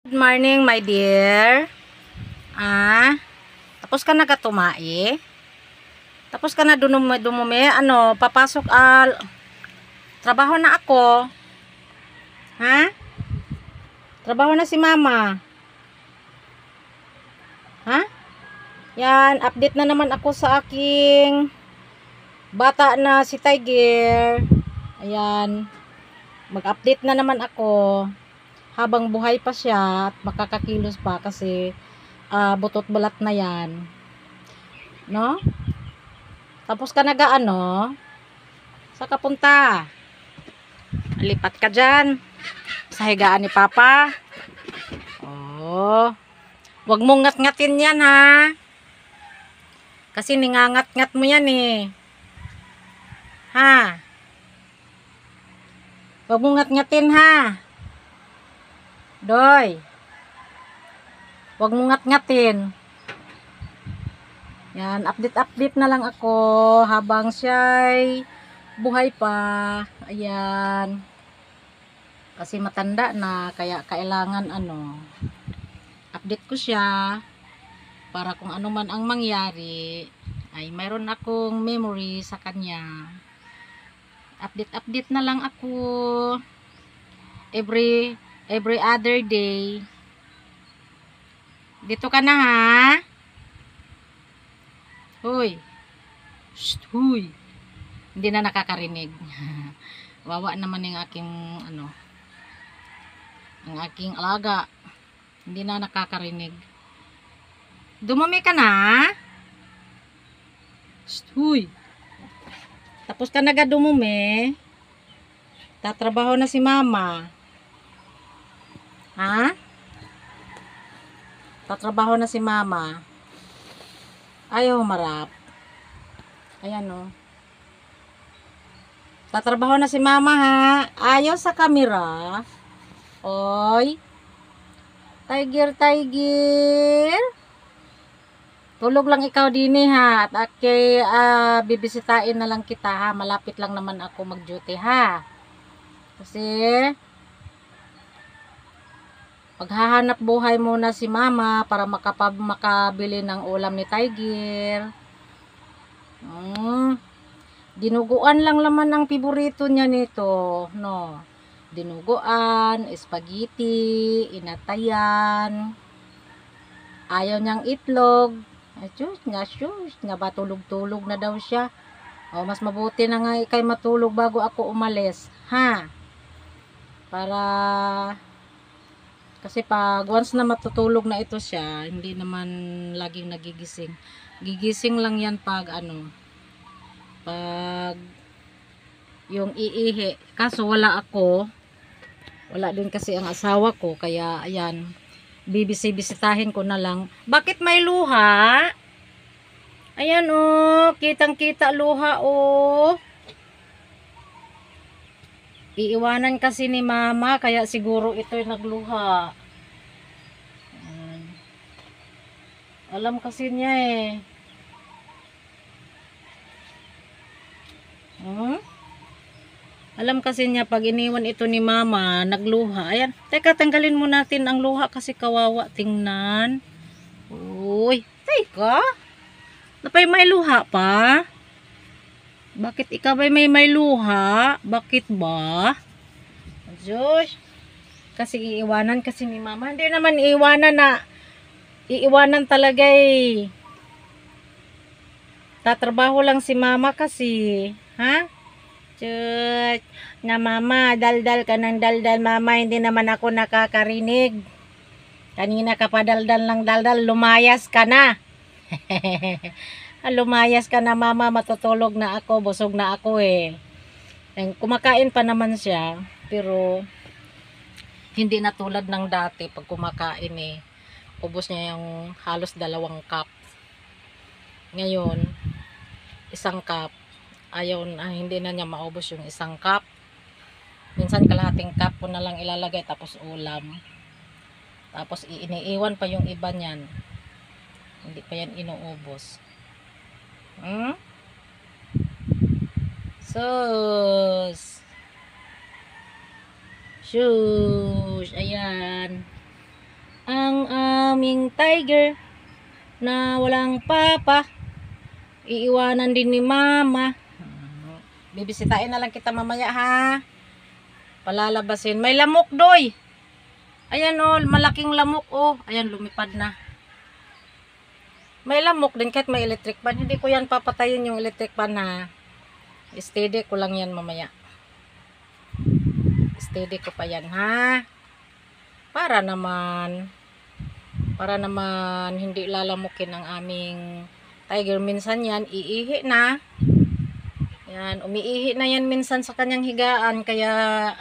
Good morning, my dear. Tapos ka na katumai? Tapos ka na dumumi? Papasok trabaho na ako. Ha? Trabaho na si mama. Ha? Yan, update na naman ako sa aking bata na si Tiger. Ayan. Mag-update na naman ako. Habang buhay pa siya at makakakilos pa kasi butot balat na yan, no? Tapos ka sa kapunta, lipat ka dyan sa higaan ni papa. Wag mong ngat-ngatin yan, ha, kasi ningangat-ngat mo yan ha, wag mong ngat-ngatin, ha Doy, wag mo ngat-ngatin. Yan, update na lang ako habang siya'y buhay pa. Ayan. Kasi matanda na, kaya kailangan update ko siya para kung ano man ang mangyari ay mayroon akong memory sa kanya. Update na lang ako every other day. Dito ka na, ha? Hoy. Shh, huy. Hindi na nakakarinig. Wawa naman yung aking ang aking alaga. Hindi na nakakarinig. Dumumi ka na? Shh, huy. Tapos ka na dumumi. Tatrabaho na si mama. Ha? Tatrabaho na si mama. Ayaw humarap. Ayan, tatrabaho na si mama, ha. Ayaw sa kamera. Oy. Tiger. Tulog lang ikaw din, ha. At bibisitahin na lang kita, ha. Malapit lang naman ako mag-duty, ha. Kasi paghahanap buhay muna si mama para makabili ng ulam ni Tiger. Dinuguan lang naman ang paborito niya nito, no. Dinuguan, spaghetti, inatayan. Ayaw niyang itlog. Nga ba tulog-tulog na daw siya. Mas mabuti na nga ikay matulog bago ako umalis, ha. Kasi pag once na matutulog na ito siya, hindi naman laging nagigising. Gigising lang yan pag pag yung iihi. Kaso wala ako. Wala din kasi ang asawa ko. Kaya ayan, bibisitahin ko na lang. Bakit may luha? Ayan, kitang-kita luha, Iiwanan kasi ni mama, kaya siguro ito'y nagluha. Alam kasi niya Alam kasi niya pag iniwan ito ni mama, nagluha. Ayan, teka, tanggalin mo natin ang luha kasi kawawa tingnan. Uy, teka. Napay may luha pa? Bakit ikaw ay may luha? Bakit ba? Diyos. Kasi iiwanan kasi ni mama. Hindi naman iiwanan talaga Tatrabaho lang si mama kasi. Ha? Diyos. Na mama, daldal ka ng daldal mama. Hindi naman ako nakakarinig. Kanina ka pa daldal ng daldal. Lumayas ka na. Lumayas ka na mama, matutulog na ako, busog na ako kumakain pa naman siya, pero hindi na tulad ng dati pag kumakain ubos niya yung halos 2 cup. Ngayon 1 cup, hindi na niya maubos yung 1 cup. Minsan kalahating cup ko na lang ilalagay tapos ulam, tapos iniiwan pa yung iba niyan, hindi pa yan inuubos. Shush. Ayan. ang aming tiger na walang papa. Iiwanan din ni mama. Bibisitahin na lang kita mamaya ha. Palalabasin. May lamok doy. Ayan oh, malaking lamok oh. Ayan, lumipad na. May lamok din kahit may electric fan. Hindi ko yan papatayin yung electric fan ha. Steady ko lang yan mamaya. Steady ko pa yan ha. Para naman hindi lalamukin ang aming tiger. Minsan yan iihi na. Yan, umiihi na yan minsan sa kanyang higaan, kaya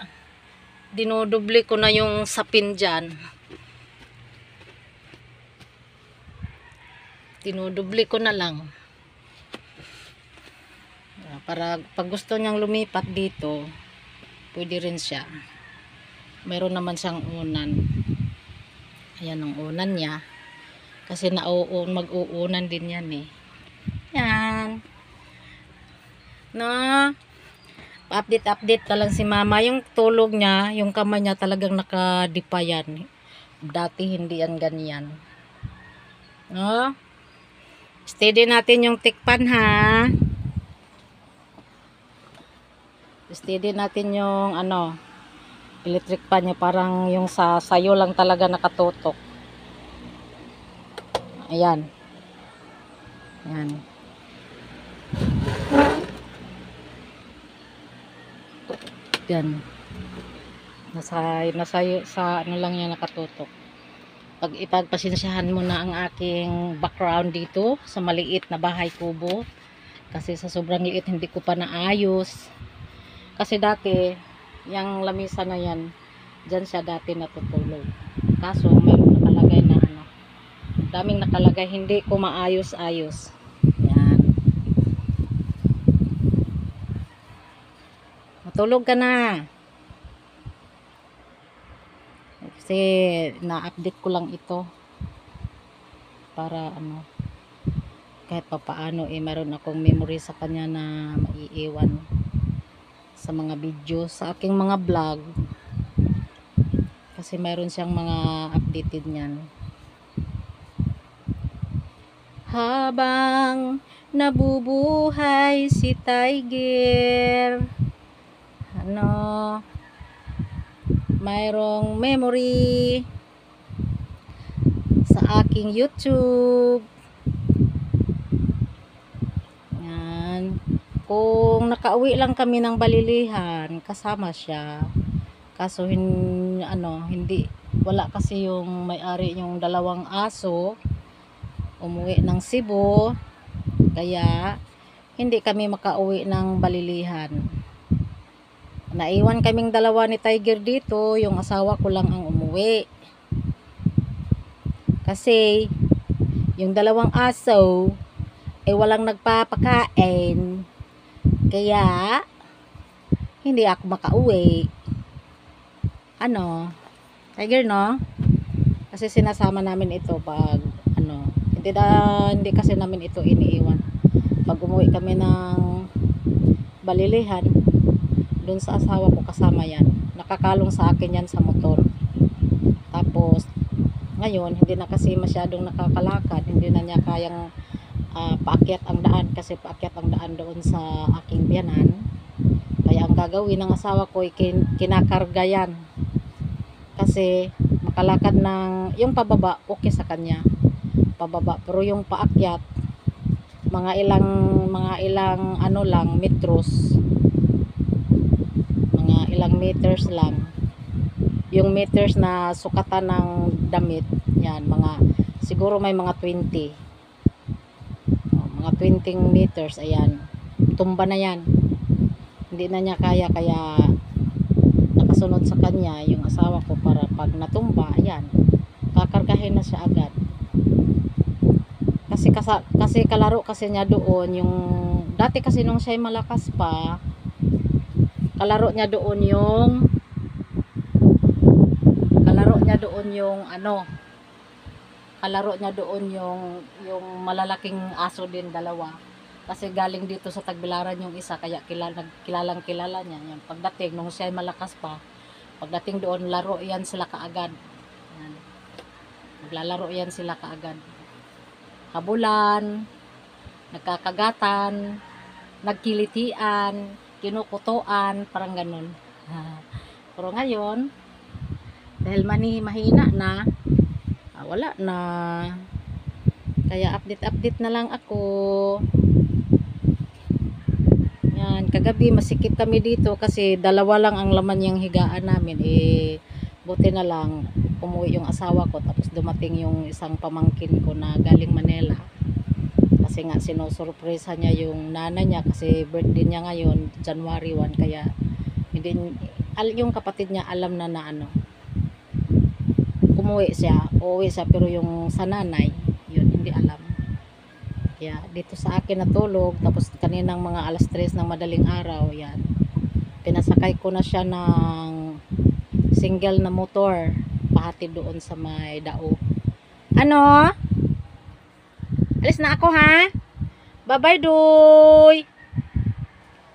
dinodubli ko na yung sapin dyan. Dinodubli ko na lang. Para pag gusto niyang lumipat dito, pwede rin siya. Meron naman siyang unan. Ayan ang unan niya. Kasi mag-uunan din yan eh. Yan. No. Update na lang si mama. Yung tulog niya, yung kamay niya talagang nakadipa yan. Dati hindi yan ganyan. No. Steady natin yung tikpan ha. Steady natin yung electric pan niya. Parang yung sayo lang talaga nakatutok. Ayan. Ayan. Yan. Sa lang yan nakatutok. Pag ipagpasensyahan mo na ang aking background dito sa maliit na bahay kubo. Kasi sa sobrang liit hindi ko pa naayos. Kasi dati, yung lamisa na yan, dyan siya dati natutulog. Kaso mayroon nakalagay na daming nakalagay, hindi ko maayos-ayos. Yan. Matulog ka na. Kasi na-update ko lang ito. Para kahit papaano meron akong memory sa kanya na maiiwan sa mga video, sa aking mga vlog. Kasi mayroon siyang mga updated niyan. Habang nabubuhay si tiger, mayroong memory sa aking YouTube. Yan. Kung nakauwi lang kami ng Balilihan, kasama siya. Kaso hindi, wala kasi yung may-ari yung dalawang aso. Umuwi ng Cebu, kaya hindi kami makauwi ng Balilihan. Naiwan kaming dalawa ni Tiger dito, yung asawa ko lang ang umuwi. Kasi yung dalawang aso walang nagpapakain, kaya hindi ako makauwi. Tiger no? Kasi sinasama namin ito pag hindi kasi namin ito iniiwan. Pag umuwi kami ng Balilihan, dun sa asawa ko kasama yan. Nakakalong sa akin yan sa motor. Tapos ngayon hindi na kasi masyadong nakakalakad, hindi na niya kayang paakyat ang daan, kasi paakyat ang daan doon sa aking biyanan. Kaya ang gagawin ng asawa ko kinakarga yan, kasi makalakad ng yung pababa okay sa kanya, pababa, pero yung paakyat mga ilang metros, mga ilang meters lang. Yung meters na sukatan ng damit yan, siguro may mga 20 meters. Ayan, tumba na yan, hindi na niya kaya nakasunod sa kanya yung asawa ko, para pag natumba, ayan, kakargahin na siya agad. Kasi kalaro kasi niya doon yung dati, kasi nung siya'y malakas pa, kalaro niya doon yung malalaking aso din, dalawa. Kasi galing dito sa Tagbilaran yung isa, kaya kilalang kilala niya. Yan, pagdating nung siya'y malakas pa, pagdating doon, laro yan sila kaagad. Yan. Naglalaro yan sila kaagad. Habulan, nagkakagatan, nagkilitian, kinukutuan, parang ganun. Pero ngayon, dahil mahina na, wala na. Kaya update na lang ako. Yan, kagabi masikip kami dito kasi dalawa lang ang laman yung higaan namin. Buti na lang umuwi yung asawa ko tapos dumating yung isang pamangkin ko na galing Manila. Kasi nga sinusurpresa niya yung nana niya kasi birthday niya ngayon, January 1, kaya hindi yung kapatid niya alam na ano. Uuwi siya pero yung sa nanay, yun hindi alam. Kaya dito sa akin natulog, tapos kaninang mga alas 3 ng madaling araw, yan. Pinasakay ko na siya ng single na motor, pahatid doon sa may dao. Ano? Alis na ako ha? Bye-bye, Doy!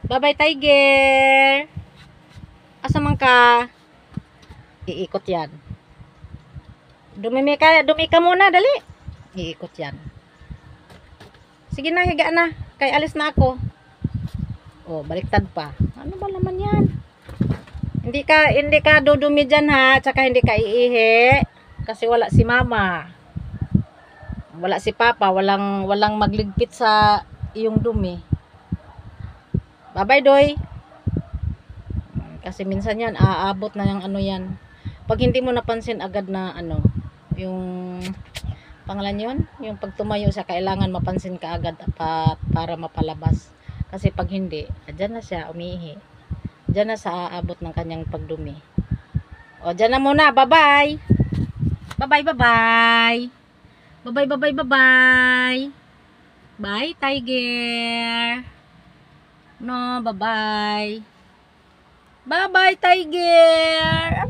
Bye-bye, Tiger! Asa man ka? Iikot yan. Dumi ka muna, dali. Iikot yan. Sige na, higa na. Kay alis na ako. Oh, baliktad pa. Ano ba naman yan? Hindi ka dudumi dyan ha. Tsaka hindi ka iihi. Kasi wala si mama. Wala si papa. Walang magligpit sa iyong dumi. Bye-bye, Doy. Kasi minsan yan, aabot na yung ano yan. Pag hindi mo napansin agad na ano, yung pangalan yun, yung pag tumayo siya, kailangan mapansin ka agad para mapalabas. Kasi pag hindi, dyan na siya umiihi. Dyan na sa aabot ng kanyang pagdumi. O, dyan na muna. Bye-bye. Bye-bye, bye-bye. Bye-bye, bye-bye, bye-bye. Bye, Tiger. No, bye-bye. Bye-bye, Tiger.